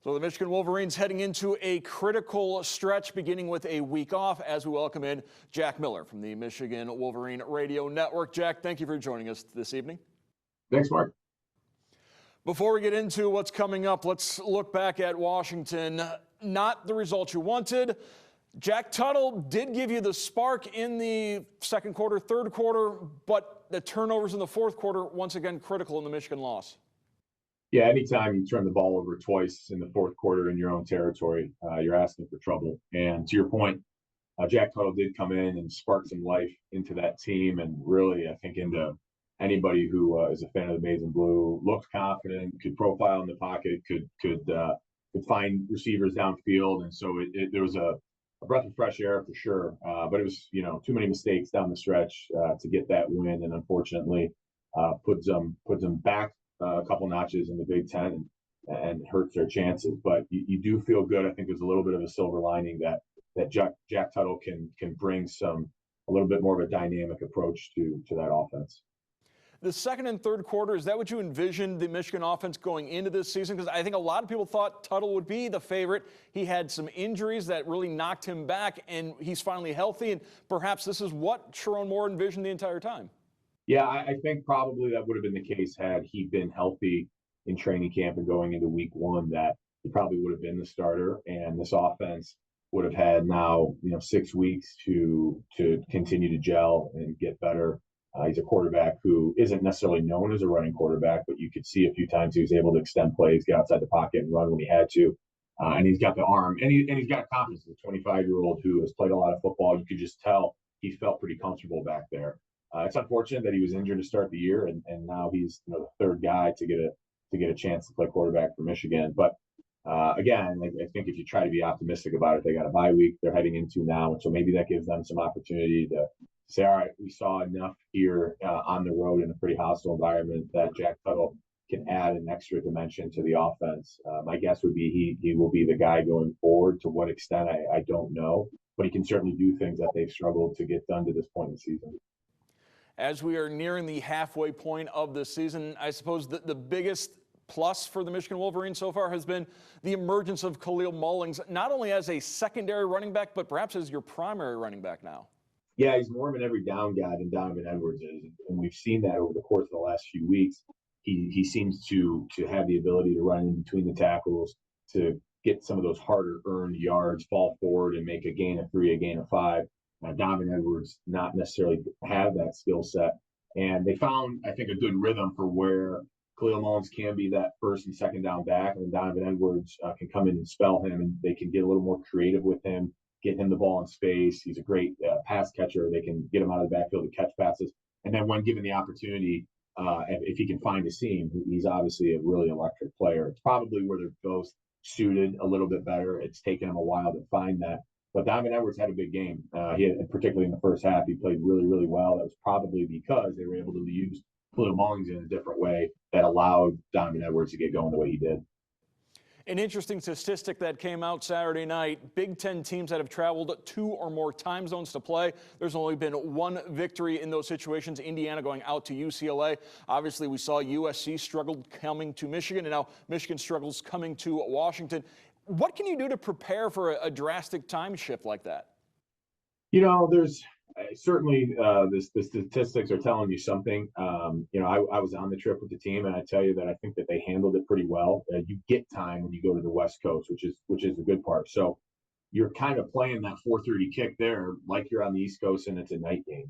So the Michigan Wolverines heading into a critical stretch, beginning with a week off as we welcome in Jack Miller from the Michigan Wolverine Radio Network. Jack, thank you for joining us this evening. Thanks, Mark. Before we get into what's coming up, let's look back at Washington. Not the result you wanted. Jack Tuttle did give you the spark in the second quarter, third quarter, but the turnovers in the fourth quarter, once again, critical in the Michigan loss. Yeah, anytime you turn the ball over twice in the fourth quarter in your own territory, you're asking for trouble. And to your point, Jack Tuttle did come in and spark some life into that team, and really, I think, into anybody who is a fan of the Maize and Blue. Looked confident, could profile in the pocket, could find receivers downfield, and so there was a breath of fresh air for sure. But it was too many mistakes down the stretch to get that win, and unfortunately puts them back a couple notches in the Big Ten and hurts their chances. But you do feel good. I think there's a little bit of a silver lining that Jack Tuttle can bring a little bit more of a dynamic approach to that offense. The second and third quarter, is that what you envisioned the Michigan offense going into this season? Because I think a lot of people thought Tuttle would be the favorite. He had some injuries that really knocked him back, and he's finally healthy. And perhaps this is what Sharon Moore envisioned the entire time. Yeah, I think probably that would have been the case had he been healthy in training camp and going into week one, that he probably would have been the starter, and this offense would have had now 6 weeks to continue to gel and get better. He's a quarterback who isn't necessarily known as a running quarterback, but you could see a few times he was able to extend plays, get outside the pocket, and run when he had to. And he's got the arm, and he's got confidence. He's a 25-year-old who has played a lot of football. You could just tell he felt pretty comfortable back there. It's unfortunate that he was injured to start the year, and now he's the third guy to get a chance to play quarterback for Michigan. But again, I think if you try to be optimistic about it, they got a bye week they're heading into now, and so maybe that gives them some opportunity to say, all right, we saw enough here on the road in a pretty hostile environment that Jack Tuttle can add an extra dimension to the offense. My guess would be he will be the guy going forward. To what extent, I don't know, but he can certainly do things that they've struggled to get done to this point in the season. As we are nearing the halfway point of the season, I suppose the biggest plus for the Michigan Wolverines so far has been the emergence of Khalil Mullings, not only as a secondary running back, but perhaps as your primary running back now. Yeah, he's more of an every down guy than Donovan Edwards is, and we've seen that over the course of the last few weeks. He seems to have the ability to run in between the tackles, to get some of those harder earned yards, fall forward and make a gain of 3, a gain of 5. Donovan Edwards not necessarily have that skill set, and they found, I think, a good rhythm for where Khalil Mullings can be that first and second down back, and Donovan Edwards can come in and spell him, and they can get a little more creative with him, get him the ball in space. He's a great pass catcher. They can get him out of the backfield to catch passes, and then when given the opportunity, if he can find a seam, he's obviously a really electric player. It's probably where they're both suited a little bit better. It's taken him a while to find that. But Donovan Edwards had a big game. He had, particularly in the first half, he played really, really well. That was probably because they were able to use Khalil Mullings in a different way that allowed Donovan Edwards to get going the way he did. An interesting statistic that came out Saturday night, Big Ten teams that have traveled 2 or more time zones to play, there's only been 1 victory in those situations, Indiana going out to UCLA. Obviously, we saw USC struggled coming to Michigan, and now Michigan struggles coming to Washington. What can you do to prepare for a drastic time shift like that? There's certainly the statistics are telling you something. I was on the trip with the team, and I tell you that I think that they handled it pretty well. You get time when you go to the West Coast, which is the good part. So you're kind of playing that 4:30 kick there, like you're on the East Coast, and it's a night game.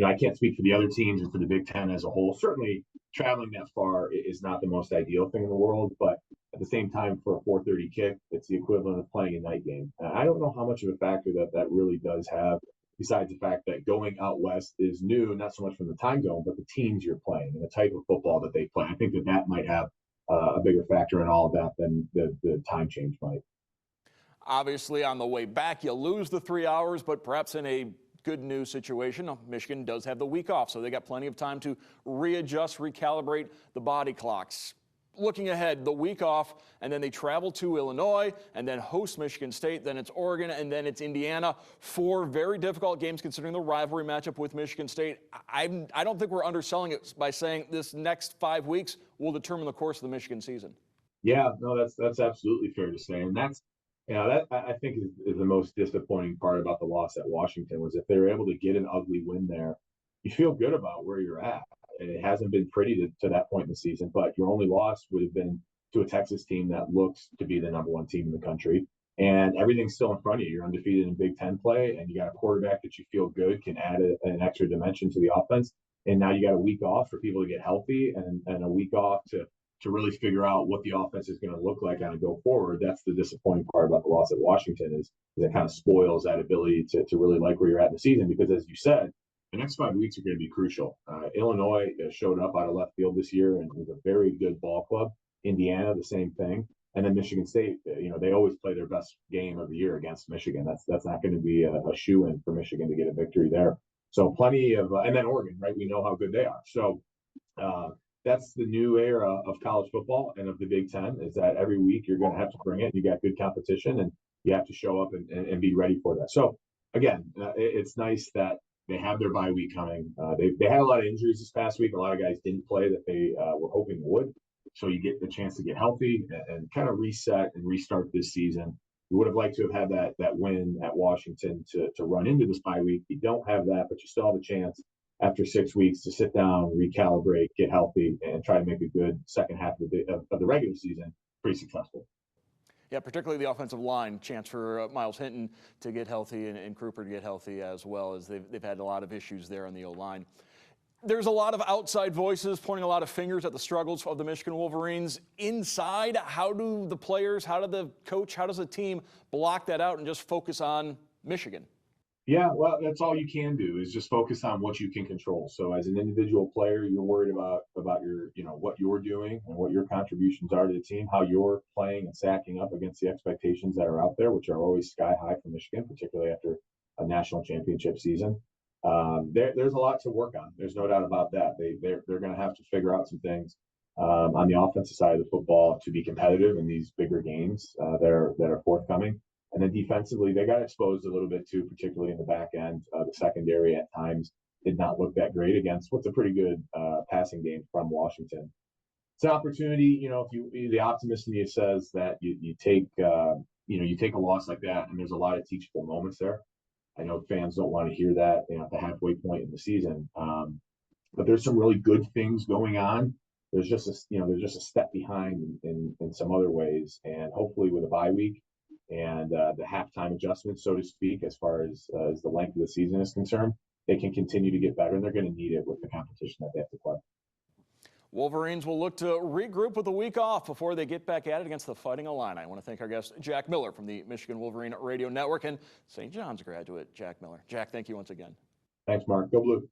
I can't speak for the other teams and for the Big Ten as a whole. Certainly, traveling that far is not the most ideal thing in the world, but at the same time, for a 4:30 kick, it's the equivalent of playing a night game. I don't know how much of a factor that really does have, besides the fact that going out west is new, not so much from the time zone, but the teams you're playing and the type of football that they play. I think that might have a bigger factor in all of that than the time change might. Obviously, on the way back, you lose the 3 hours, but perhaps in a good news situation, Michigan does have the week off, so they got plenty of time to readjust, recalibrate the body clocks. Looking ahead, the week off, and then they travel to Illinois, and then host Michigan State, then it's Oregon, and then it's Indiana. 4 very difficult games considering the rivalry matchup with Michigan State. I don't think we're underselling it by saying this next 5 weeks will determine the course of the Michigan season. Yeah, no, that's absolutely fair to say, and that's that I think is the most disappointing part about the loss at Washington was if they were able to get an ugly win there, you feel good about where you're at, and it hasn't been pretty to that point in the season. But your only loss would have been to a Texas team that looks to be the number one team in the country, and everything's still in front of you. You're undefeated in Big Ten play, and you got a quarterback that you feel good can add an extra dimension to the offense. And now you got a week off for people to get healthy, and a week off to really figure out what the offense is going to look like on a go forward. That's the disappointing part about the loss at Washington is it kind of spoils that ability to really like where you're at in the season because, as you said, the next 5 weeks are going to be crucial. Illinois showed up out of left field this year and was a very good ball club. Indiana, the same thing. And then Michigan State, they always play their best game of the year against Michigan. That's not going to be a shoe-in for Michigan to get a victory there. So plenty of, and then Oregon, right? We know how good they are. So uh, that's the new era of college football and of the Big Ten is that every week you're going to have to bring it. You got good competition and you have to show up and be ready for that. So again, it's nice that they have their bye week coming. They had a lot of injuries this past week. A lot of guys didn't play that they were hoping would. So you get the chance to get healthy and kind of reset and restart this season. We would have liked to have had that win at Washington to run into this bye week. You don't have that, but you still have a chance after 6 weeks to sit down, recalibrate, get healthy, and try to make a good second half of the regular season pretty successful. Yeah, particularly the offensive line, chance for Miles Hinton to get healthy and Cooper to get healthy as well, as they've had a lot of issues there on the O-line. There's a lot of outside voices pointing a lot of fingers at the struggles of the Michigan Wolverines. Inside, how do the players, how do the coach, how does the team block that out and just focus on Michigan? Yeah, well, that's all you can do is just focus on what you can control. So as an individual player, you're worried about your, what you're doing and what your contributions are to the team, how you're playing and stacking up against the expectations that are out there, which are always sky high for Michigan, particularly after a national championship season. There's a lot to work on. There's no doubt about that. They're going to have to figure out some things on the offensive side of the football to be competitive in these bigger games that are forthcoming. And then defensively, they got exposed a little bit too, particularly in the back end. The secondary at times did not look that great against what's a pretty good passing game from Washington. It's an opportunity, if the optimist in you says that you take you take a loss like that, and there's a lot of teachable moments there. I know fans don't want to hear that at the halfway point in the season, but there's some really good things going on. There's just a step behind in some other ways, and hopefully with a bye week and the halftime adjustment, so to speak, as far as the length of the season is concerned, they can continue to get better, and they're going to need it with the competition that they have to play. Wolverines will look to regroup with a week off before they get back at it against the Fighting Illini. I want to thank our guest, Jack Miller from the Michigan Wolverine Radio Network and St. John's graduate, Jack Miller. Jack, thank you once again. Thanks, Mark. Go Blue.